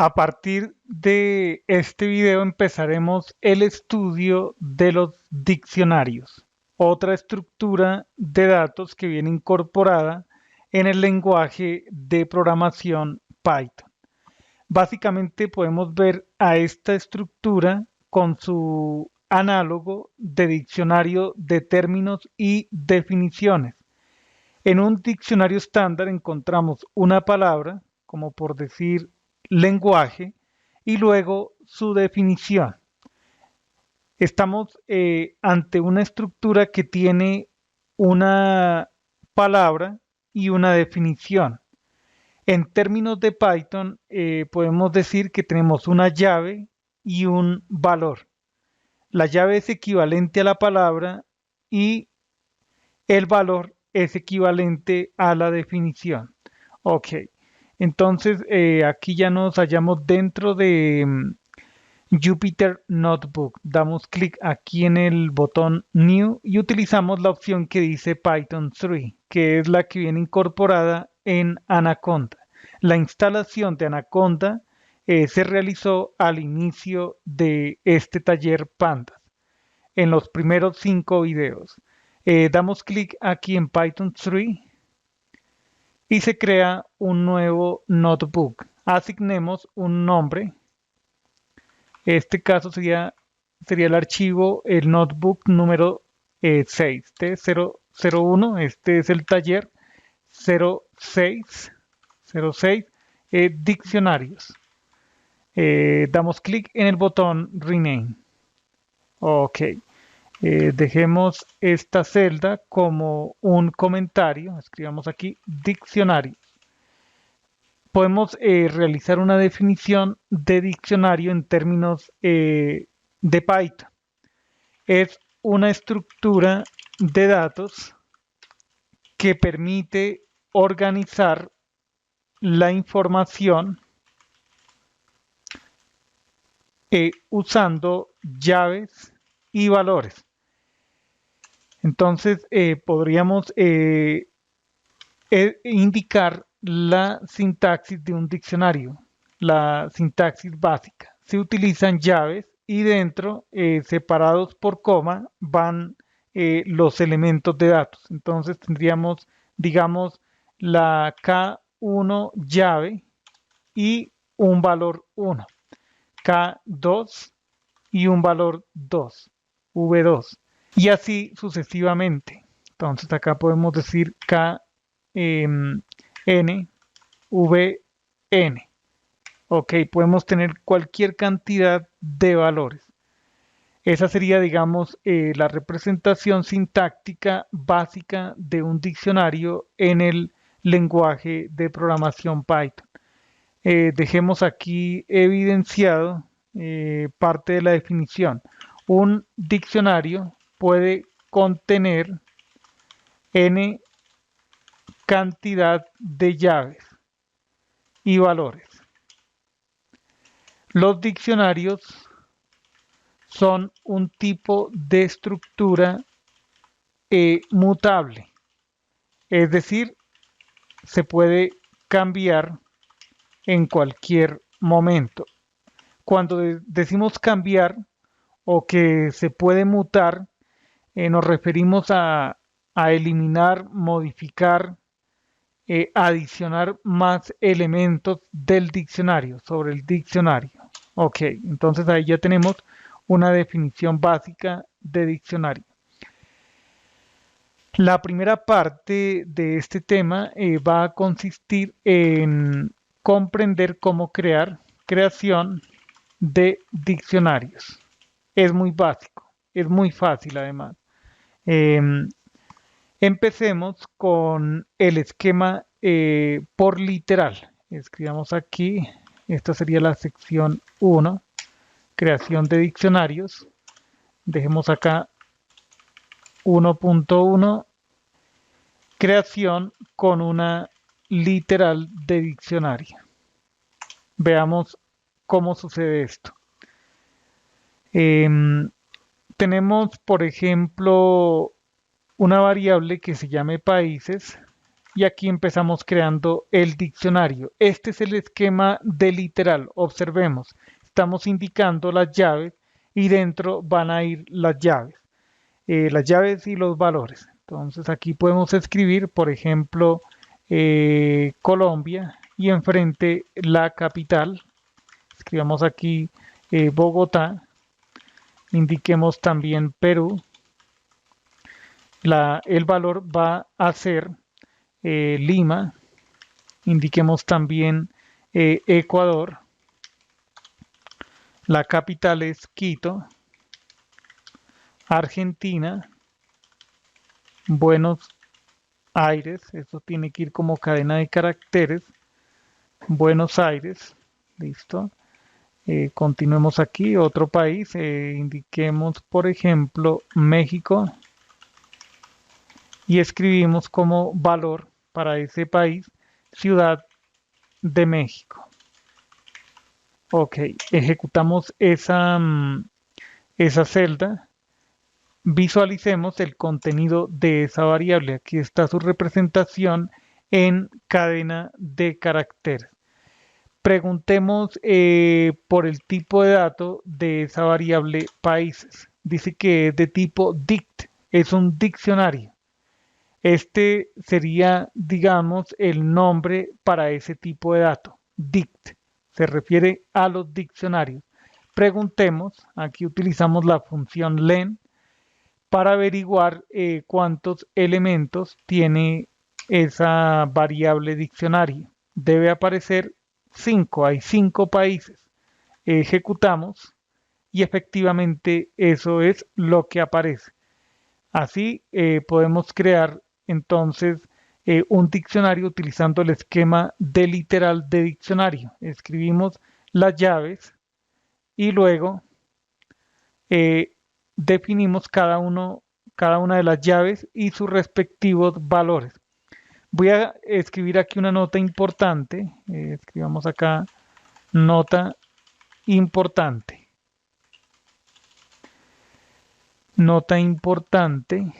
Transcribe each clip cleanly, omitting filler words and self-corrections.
A partir de este video empezaremos el estudio de los diccionarios, otra estructura de datos que viene incorporada en el lenguaje de programación Python. Básicamente podemos ver a esta estructura con su análogo de diccionario de términos y definiciones. En un diccionario estándar encontramos una palabra, como por decir lenguaje, y luego su definición. Estamos ante una estructura que tiene una palabra y una definición. En términos de Python, podemos decir que tenemos una llave y un valor. La llave es equivalente a la palabra y el valor es equivalente a la definición. Ok, entonces aquí ya nos hallamos dentro de Jupyter Notebook. Damos clic aquí en el botón New y utilizamos la opción que dice Python 3, que es la que viene incorporada en Anaconda. La instalación de Anaconda se realizó al inicio de este taller Pandas, en los primeros 5 videos. Damos clic aquí en Python 3 y se crea un nuevo notebook. Asignemos un nombre. Este caso sería el archivo, el notebook número 6, T001. Este es el taller 06, diccionarios. Damos clic en el botón Rename. Ok. Dejemos esta celda como un comentario. Escribamos aquí diccionario. Podemos realizar una definición de diccionario en términos de Python. Es una estructura de datos que permite organizar la información usando llaves y valores. Entonces podríamos indicar la sintaxis de un diccionario, la sintaxis básica. Se utilizan llaves y dentro, separados por coma, van los elementos de datos. Entonces tendríamos, digamos, la K1 llave y un valor 1, K2 y un valor 2, V2, y así sucesivamente. Entonces acá podemos decir K, N, V, N. Ok, podemos tener cualquier cantidad de valores. Esa sería, digamos, la representación sintáctica básica de un diccionario en el lenguaje de programación Python. Dejemos aquí evidenciado parte de la definición. Un diccionario puede contener n cantidad de llaves y valores. Los diccionarios son un tipo de estructura mutable, es decir, se puede cambiar en cualquier momento. Cuando decimos cambiar o que se puede mutar, nos referimos a eliminar, modificar, adicionar más elementos del diccionario, sobre el diccionario. Ok, entonces ahí ya tenemos una definición básica de diccionario. La primera parte de este tema va a consistir en comprender cómo creación de diccionarios. Es muy básico, es muy fácil además. Em, Empecemos con el esquema por literal. Escribamos aquí, esta sería la sección 1, creación de diccionarios. Dejemos acá 1.1, creación con una literal de diccionario. Veamos cómo sucede esto. Tenemos, por ejemplo, una variable que se llame países, y aquí empezamos creando el diccionario. Este es el esquema de literal. Observemos, estamos indicando las llaves y dentro van a ir las llaves y los valores. Entonces aquí podemos escribir, por ejemplo, Colombia y enfrente la capital. Escribamos aquí Bogotá. Indiquemos también Perú. El valor va a ser Lima. Indiquemos también Ecuador. La capital es Quito. Argentina. Buenos Aires. Eso tiene que ir como cadena de caracteres. Buenos Aires. Listo. Continuemos aquí. Otro país. Indiquemos, por ejemplo, México. Y escribimos como valor para ese país Ciudad de México. Ok, ejecutamos esa celda. Visualicemos el contenido de esa variable. Aquí está su representación en cadena de caracteres. Preguntemos por el tipo de dato de esa variable países. Dice que es de tipo dict, es un diccionario. Este sería, digamos, el nombre para ese tipo de dato. Dict. Se refiere a los diccionarios. Preguntemos, aquí utilizamos la función len para averiguar cuántos elementos tiene esa variable diccionario. Debe aparecer 5, hay 5 países. Ejecutamos y efectivamente eso es lo que aparece. Así podemos crear entonces un diccionario utilizando el esquema de literal de diccionario. Escribimos las llaves y luego eh, definimos cada una de las llaves y sus respectivos valores. Voy a escribir aquí una nota importante. Escribamos acá nota importante. Nota importante.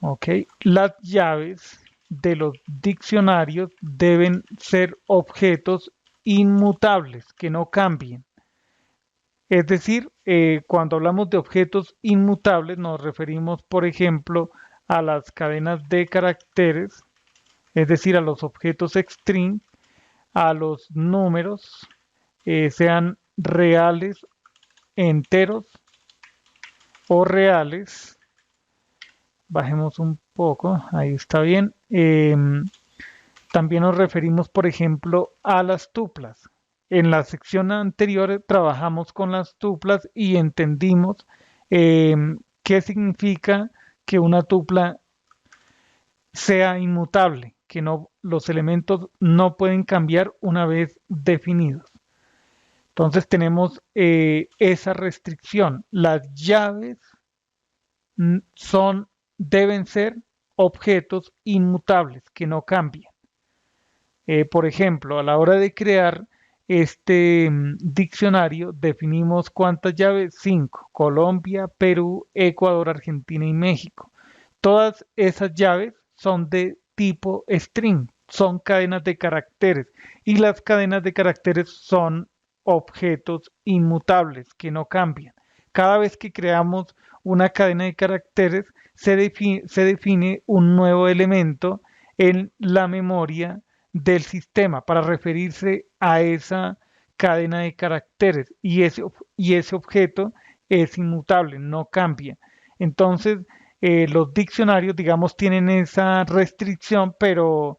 Ok, las llaves de los diccionarios deben ser objetos inmutables, que no cambien. Es decir, cuando hablamos de objetos inmutables nos referimos, por ejemplo, a las cadenas de caracteres, es decir, a los objetos string, a los números, sean reales, enteros o reales. Bajemos un poco, ahí está bien. También nos referimos, por ejemplo, a las tuplas. En la sección anterior trabajamos con las tuplas y entendimos qué significa que una tupla sea inmutable, que no, los elementos no pueden cambiar una vez definidos. Entonces tenemos esa restricción. Las llaves deben ser objetos inmutables, que no cambian. Por ejemplo, a la hora de crear este diccionario, definimos cuántas llaves, 5, Colombia, Perú, Ecuador, Argentina y México. Todas esas llaves son de tipo string, son cadenas de caracteres y las cadenas de caracteres son objetos inmutables que no cambian. Cada vez que creamos una cadena de caracteres, se define un nuevo elemento en la memoria del sistema para referirse a esa cadena de caracteres y ese objeto es inmutable, no cambia. Entonces, los diccionarios, digamos, tienen esa restricción, pero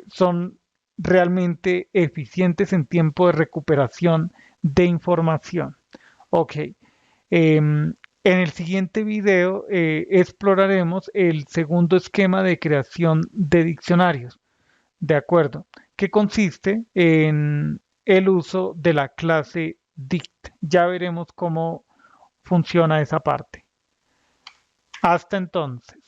son realmente eficientes en tiempo de recuperación de información. Ok. En el siguiente video exploraremos el segundo esquema de creación de diccionarios. De acuerdo, que consiste en el uso de la clase dict. Ya veremos cómo funciona esa parte. Hasta entonces.